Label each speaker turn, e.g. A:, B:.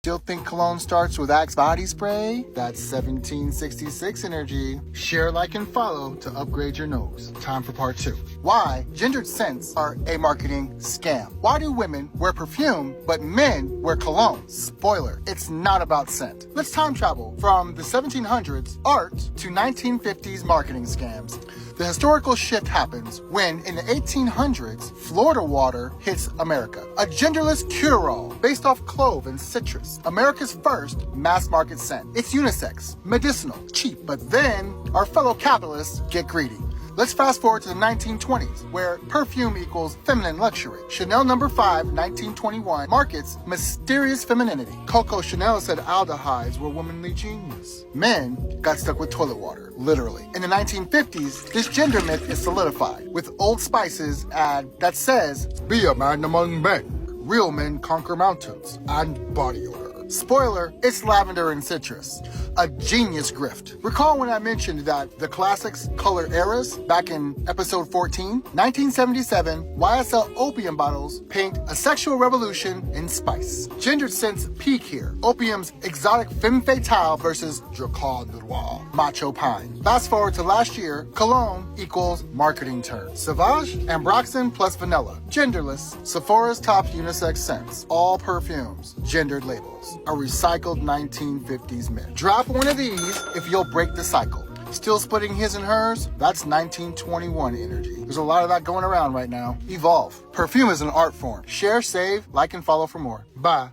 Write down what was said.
A: Still think cologne starts with Axe body spray? That's 1766 energy. Share, like, and follow to upgrade your nose. Time for part 2. Why gendered scents are a marketing scam. Why do women wear perfume but men wear cologne? Spoiler, it's not about scent. Let's time travel from the 1700s art to 1950s marketing scams. The historical shift happens when, in the 1800s, Florida water hits America. A genderless cure-all based off clove and citrus. America's first mass-market scent. It's unisex, medicinal, cheap, but then our fellow capitalists get greedy. Let's fast forward to the 1920s, where perfume equals feminine luxury. Chanel No. 5, 1921, markets mysterious femininity. Coco Chanel said aldehydes were womanly genius. Men got stuck with toilet water, literally. In the 1950s, this gender myth is solidified, with Old Spice's ad that says, "Be a man among men. Real men conquer mountains," and body odor. Spoiler, it's lavender and citrus. A genius grift. Recall when I mentioned that the classics color eras back in episode 14? 1977, YSL opium bottles paint a sexual revolution in spice. Gendered scents peak here. Opium's exotic femme fatale versus Dracar Noir, macho pine. Fast forward to last year, cologne equals marketing term. Sauvage, Ambroxan plus vanilla. Genderless, Sephora's top unisex scents. All perfumes, gendered labels. A recycled 1950s myth. Drop one of these if you'll break the cycle. Still splitting his and hers? That's 1921 energy. There's a lot of that going around right now. Evolve. Perfume is an art form. Share, save, like, and follow for more. Bye.